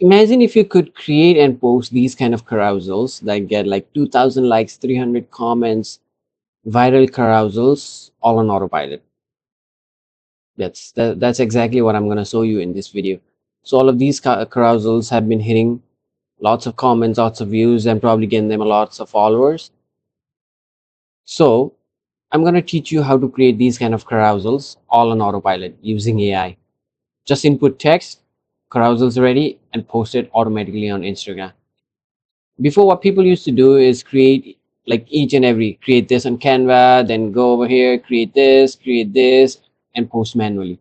Imagine if you could create and post these kind of carousels that get like 2000 likes, 300 comments, viral carousels, all on autopilot. That's exactly what I'm going to show you in this video. So all of these carousels have been hitting lots of comments, lots of views, and probably getting them lots of followers. So I'm going to teach you how to create these kind of carousels all on autopilot using AI. Just input text, carousels ready, and post it automatically on Instagram. Before, what people used to do is create like each and every, create this on Canva, then go over here, create this, and post manually.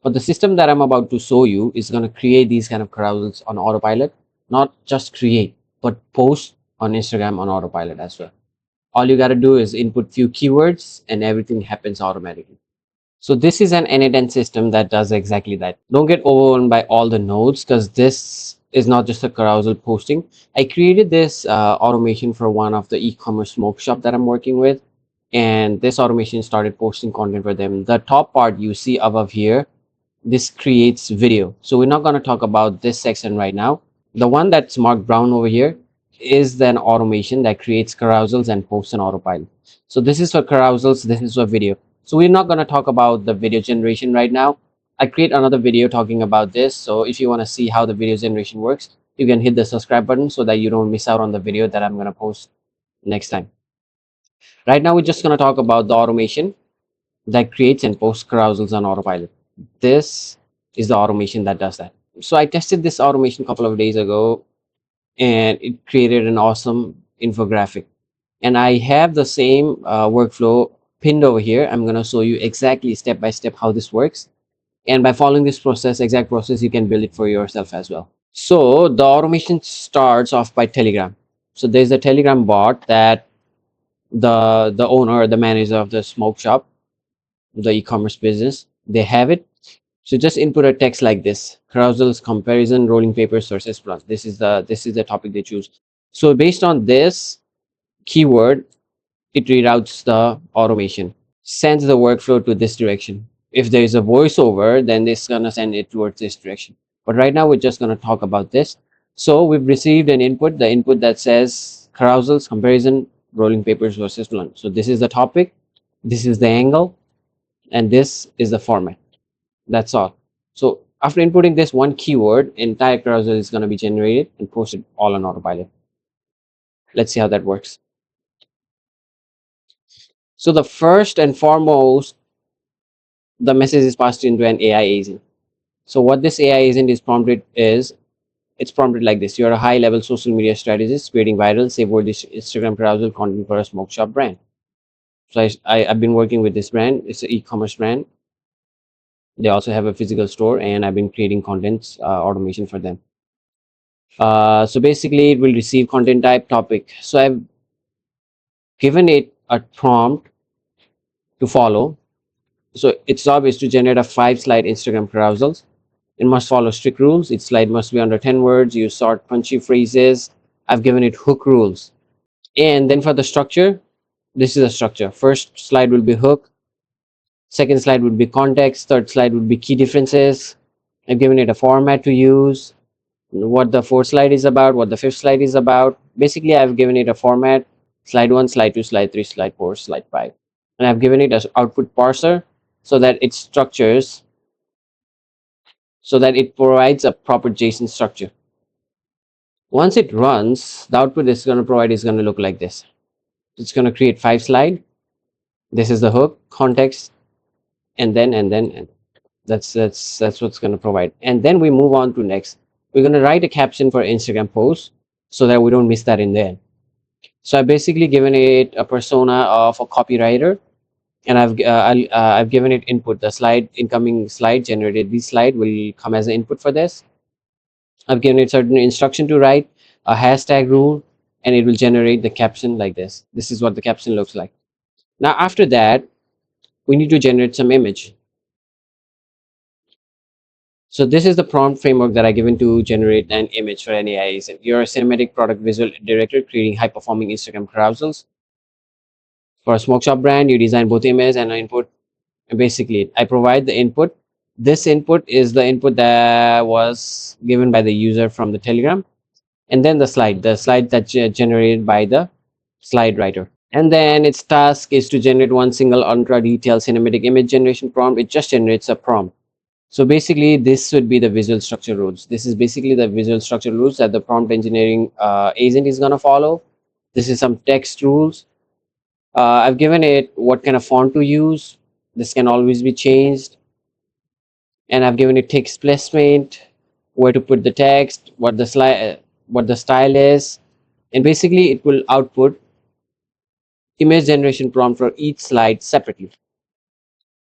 But the system that I'm about to show you is going to create these kind of carousels on autopilot, not just create, but post on Instagram on autopilot as well. All you got to do is input few keywords and everything happens automatically. So this is an n8n system that does exactly that. Don't get overwhelmed by all the nodes, because this is not just a carousel posting. I created this automation for one of the e-commerce smoke shop that I'm working with, and this automation started posting content for them. The top part you see above here, this creates video. So we're not going to talk about this section right now. The one that's marked brown over here is then automation that creates carousels and posts on autopilot. So this is for carousels, this is for video. So we're not going to talk about the video generation right now. I create another video talking about this. So if you want to see how the video generation works, you can hit the subscribe button so that you don't miss out on the video that I'm going to post next time. Right now, we're just going to talk about the automation that creates and posts carousels on autopilot. This is the automation that does that. So I tested this automation a couple of days ago, and it created an awesome infographic. And I have the same workflow pinned over here. I'm going to show you exactly step by step how this works. And by following this process, exact process, you can build it for yourself as well. So the automation starts off by Telegram. So there's a Telegram bot that the owner or the manager of the smoke shop, the e-commerce business, they have it. So just input a text like this: carousels, comparison, rolling papers, sources plus. This is the topic they choose. So based on this keyword, it reroutes the automation, sends the workflow to this direction. If there is a voiceover, then it's gonna send it towards this direction. But right now we're just gonna talk about this. So we've received an input, the input that says carousels, comparison, rolling papers versus lunch. So this is the topic, this is the angle, and this is the format. That's all. So after inputting this one keyword, entire carousel is going to be generated and posted all on autopilot. Let's see how that works. So the first and foremost, the message is passed into an AI agent. So what this AI agent is prompted is, it's prompted like this: you're a high level social media strategist creating viral save word Instagram carousel content for a smoke shop brand. So I've been working with this brand. It's an e-commerce brand. They also have a physical store, and I've been creating content automation for them. So basically it will receive content type topic. So I've given it a prompt to follow. So its job is to generate a 5-slide Instagram carousels. It must follow strict rules. Each slide must be under 10 words. Use short punchy phrases. I've given it hook rules. And then for the structure, this is a structure. First slide will be hook. Second slide would be context. Third slide would be key differences. I've given it a format to use, what the fourth slide is about, what the fifth slide is about. Basically, I've given it a format: slide 1, slide 2, slide 3, slide 4, slide 5. And I've given it as output parser so that it structures, so that it provides a proper JSON structure. Once it runs, the output it's going to provide is going to look like this. It's going to create 5 slides. This is the hook, context, and then that's what's going to provide. And then we move on to next. We're going to write a caption for Instagram post so that we don't miss that in there. So I've basically given it a persona of a copywriter, and I've given it input. The slide, incoming slide generated, this slide will come as an input for this. I've given it certain instruction to write a hashtag rule, and it will generate the caption like this. This is what the caption looks like. Now after that, we need to generate some image. So this is the prompt framework that I given to generate an image for an AI agent. You're a cinematic product visual director creating high performing Instagram carousels. For a smoke shop brand, you design both image and input. And basically, I provide the input, This input is the input that was given by the user from the Telegram, and then the slide that generated by the slide writer. And then its task is to generate one single ultra detailed cinematic image generation prompt. It just generates a prompt. So basically, this would be the visual structure rules. This is basically the visual structure rules that the prompt engineering agent is going to follow. This is some text rules. I've given it what kind of font to use. This can always be changed. And I've given it text placement, where to put the text, what the style is, and basically it will output image generation prompt for each slide separately.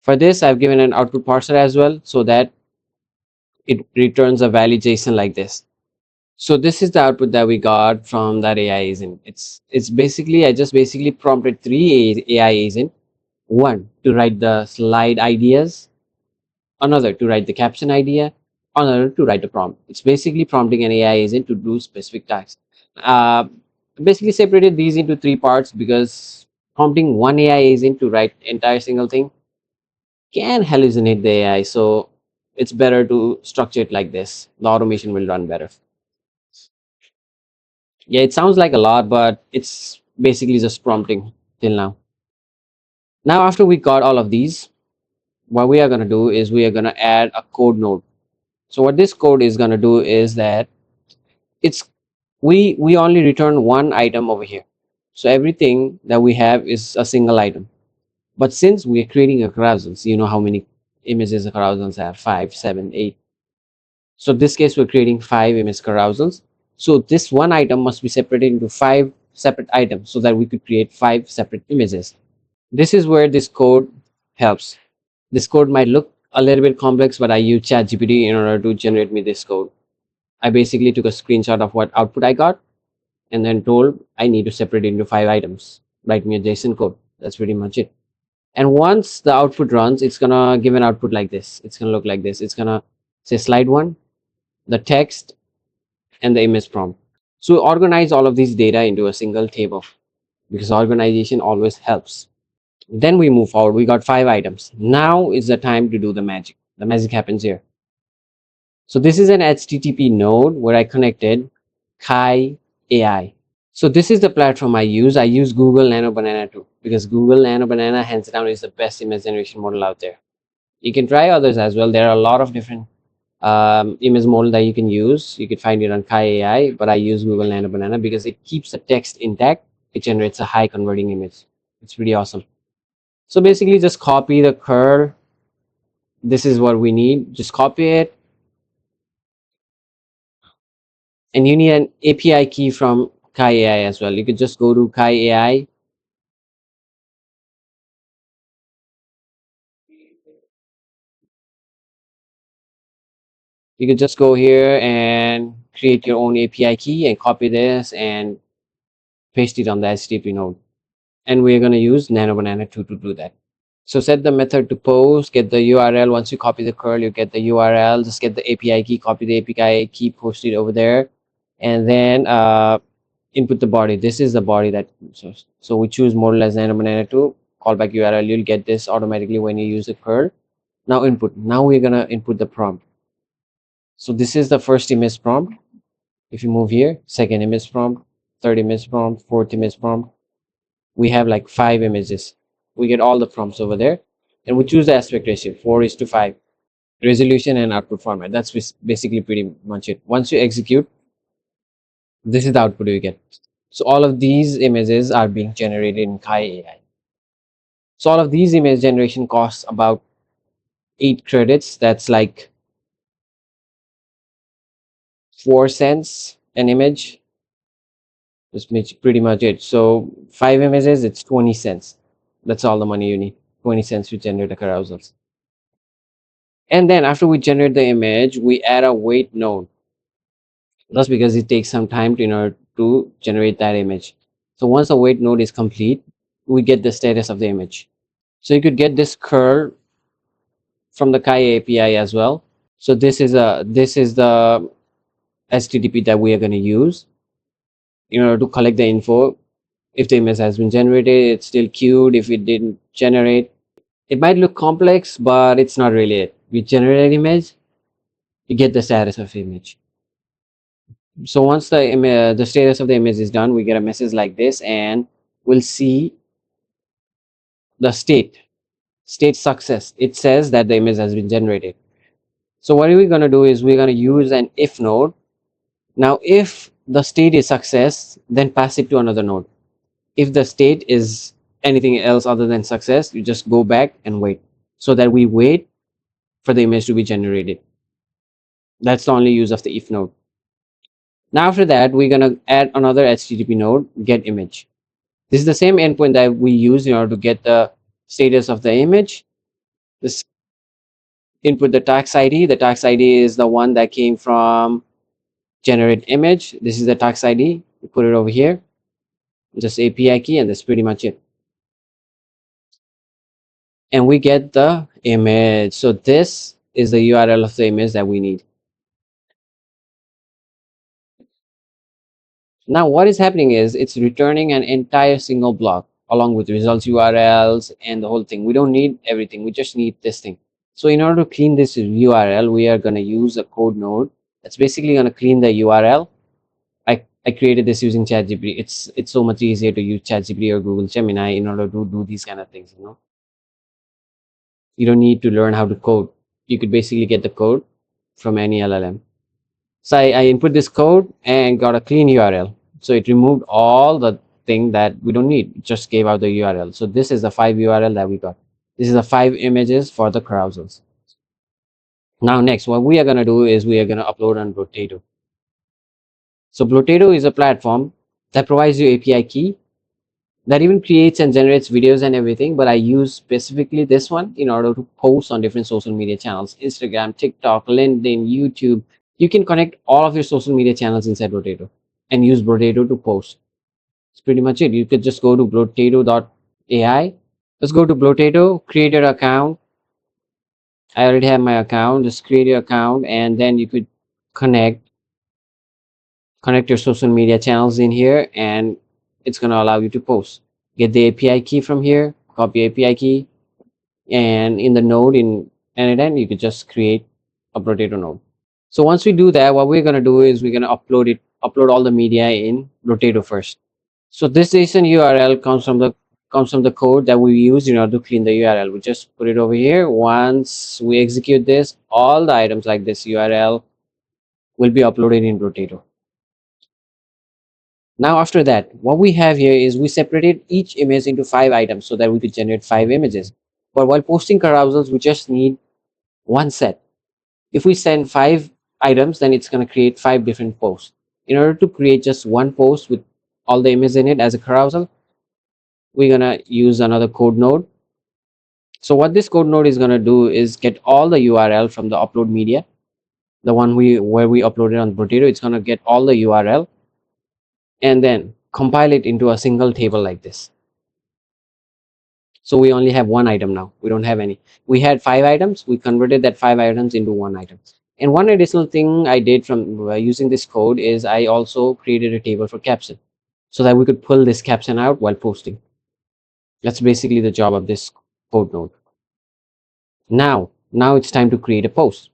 For this, I've given an output parser as well, so that it returns a valid JSON like this. So this is the output that we got from that AI agent. It's basically, I just basically prompted three AI agent. One to write the slide ideas, another to write the caption idea, another to write the prompt. It's basically prompting an AI agent to do specific tasks. Uh, Basically separated these into three parts because prompting one AI agent to write entire single thing can hallucinate the AI. So it's better to structure it like this. The automation will run better. Yeah, it sounds like a lot, but it's basically just prompting till now. Now, after we got all of these, what we are going to do is we are going to add a code node. So what this code is going to do is that it's we only return one item over here. So everything that we have is a single item. But since we are creating a carousel, so you know how many images a carousels have? 5, 7, 8. So in this case, we're creating 5 image carousels. So this one item must be separated into 5 separate items so that we could create 5 separate images. This is where this code helps. This code might look a little bit complex, but I use ChatGPT in order to generate me this code. I basically took a screenshot of what output I got and then told I need to separate it into 5 items. Write me a JSON code. That's pretty much it. And once the output runs, it's gonna give an output like this. It's gonna look like this. It's gonna say slide 1, the text, and the image prompt. So organize all of these data into a single table because organization always helps. Then we move forward. We got 5 items. Now is the time to do the magic. The magic happens here. So this is an HTTP node where I connected Kai AI. So this is the platform I use. I use Google Nano Banana too because Google Nano Banana hands down is the best image generation model out there. You can try others as well. There are a lot of different image model that you can use. You can find it on Kai AI, but I use Google Nano Banana because it keeps the text intact. It generates a high converting image. It's pretty awesome. So basically just copy the curl. This is what we need. Just copy it. And you need an API key from Kai AI as well. You could just go to Kai AI. You could just go here and create your own API key and copy this and paste it on the HTTP node. And we're going to use Nano Banana 2 to do that. So set the method to post, get the URL. Once you copy the curl, you get the URL. Just get the API key, copy the API key, post it over there, and then input the body. This is the body that so we choose model as Nano Banana 2, callback URL. You'll get this automatically when you use the curl. Now input. Now we're gonna input the prompt. So this is the first image prompt. If you move here, second image prompt, third image prompt, fourth image prompt. We have like 5 images. We get all the prompts over there, and we choose the aspect ratio 4:5, resolution and output format. That's basically pretty much it. Once you execute, this is the output you get. So all of these images are being generated in Kai AI. So all of these image generation costs about 8 credits. That's like 4 cents an image. That's pretty much it. So 5 images, it's 20 cents. That's all the money you need. 20 cents to generate the carousels. And then after we generate the image, we add a wait node. That's because it takes some time in order to generate that image. So once the wait node is complete, we get the status of the image. So you could get this curl from the Kai API as well. So this is the HTTP that we are going to use in order to collect the info. If the image has been generated, it's still queued. If it didn't generate, it might look complex, but it's not really it. We generate an image, you get the status of image. So once the status of the image is done, we get a message like this, and we'll see the state success. It says that the image has been generated. So what are we going to do is we're going to use an if node. Now, if the state is success, then pass it to another node. If the state is anything else other than success, you just go back and wait, so that we wait for the image to be generated. That's the only use of the if node. Now after that, we're going to add another HTTP node, get image. This is the same endpoint that we use in order to get the status of the image. This input the tax ID. The tax ID is the one that came from generate image. This is the tax ID. We put it over here, just API key, and that's pretty much it. And we get the image. So this is the URL of the image that we need. Now what is happening is it's returning an entire single block along with results URLs and the whole thing. We don't need everything. We just need this thing. So in order to clean this URL, we are going to use a code node that's basically going to clean the URL. I created this using ChatGPT. It's so much easier to use ChatGPT or Google Gemini in order to do these kind of things. You don't need to learn how to code. You could basically get the code from any LLM. So I input this code and got a clean URL. So it removed all the thing that we don't need. It just gave out the URL. So this is the 5 URL that we got. This is the 5 images for the carousels. Now next, what we are going to do is we are going to upload on Potato. So Potato is a platform that provides you API key that even creates and generates videos and everything, but I use specifically this one in order to post on different social media channels: Instagram, TikTok, LinkedIn, YouTube. You can connect all of your social media channels inside Potato and use Potato to post. It's pretty much it. You could just go to potato.ai. Let's go to Potato, create your account. I already have my account. Just create your account, and then you could connect your social media channels in here, and it's going to allow you to post. Get the API key from here, copy API key, and in the node in Anytime, you could just create a Potato node. So once we do that, what we're going to do is we're going to upload all the media in Potato first. So this JSON URL comes from the code that we use in order to clean the URL. We just put it over here. Once we execute this, all the items like this URL will be uploaded in Potato. Now after that, what we have here is we separated each image into 5 items so that we could generate 5 images. But while posting carousels, we just need one set. If we send 5 items, then it's going to create 5 different posts. In order to create just one post with all the images in it as a carousel, we're going to use another code node. So what this code node is going to do is get all the URL from the upload media, the one where we uploaded on Potato. It's going to get all the URL and then compile it into a single table like this. So we only have one item now. We don't have any. We had 5 items. We converted that 5 items into one item. And one additional thing I did from using this code is I also created a table for caption so that we could pull this caption out while posting. That's basically the job of this code node. Now it's time to create a post.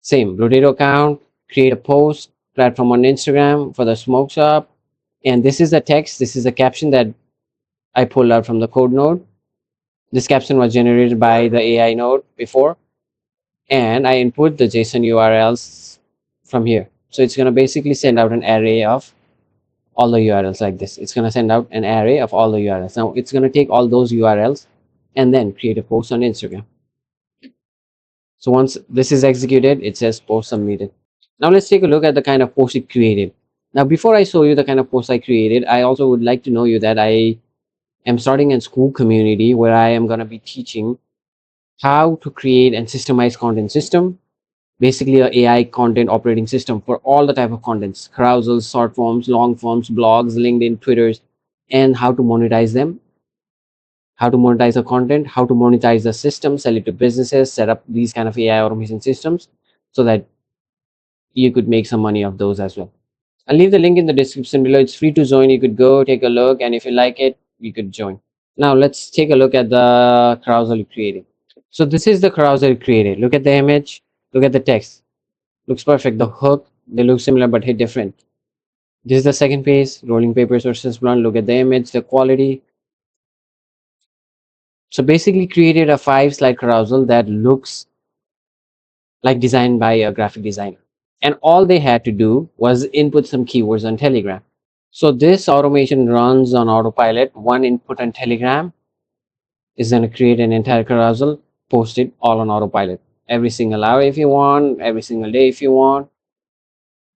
Same, Potato account, create a post, platform on Instagram for the smoke shop. And this is the text. This is the caption that I pulled out from the code node. This caption was generated by the AI node before. And I input the JSON URLs from here. So it's going to basically send out an array of all the URLs like this. It's going to send out an array of all the URLs. Now it's going to take all those URLs and then create a post on Instagram. So once this is executed, it says post submitted. Now let's take a look at the kind of post it created. Now before I show you the kind of post I created, I also would like to know you that I am starting a school community where I am going to be teaching how to create and systemize content system, basically a AI content operating system for all the type of contents: carousels, short forms, long forms, blogs, LinkedIn, Twitters, and how to monetize them, how to monetize the content, how to monetize the system, sell it to businesses, set up these kind of AI automation systems so that you could make some money off those as well. I'll leave the link in the description below. It's free to join. You could go take a look, and if you like it, you could join. Now let's take a look at the carousel you created. So this is the carousel it created. Look at the image, look at the text. Looks perfect. The hook, they look similar but hit different. This is the second page, rolling papers versus blunt. Look at the image, the quality. So basically created a 5 slide carousel that looks like designed by a graphic designer. And all they had to do was input some keywords on Telegram. So this automation runs on autopilot. One input on Telegram is going to create an entire carousel, post it all on autopilot. Every single hour if you want, every single day if you want.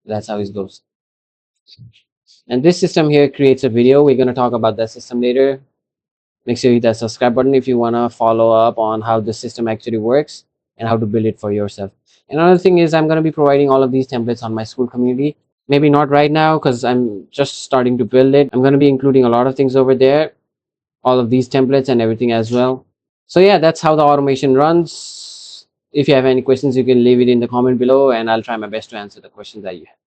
That's how it goes. And this system here creates a video. We're going to talk about that system later. Make sure you hit that subscribe button if you want to follow up on how the system actually works and how to build it for yourself. Another thing is I'm going to be providing all of these templates on my school community. Maybe not right now because I'm just starting to build it. I'm going to be including a lot of things over there, all of these templates and everything as well. So yeah, that's how the automation runs. If you have any questions, you can leave it in the comment below and I'll try my best to answer the questions that you have.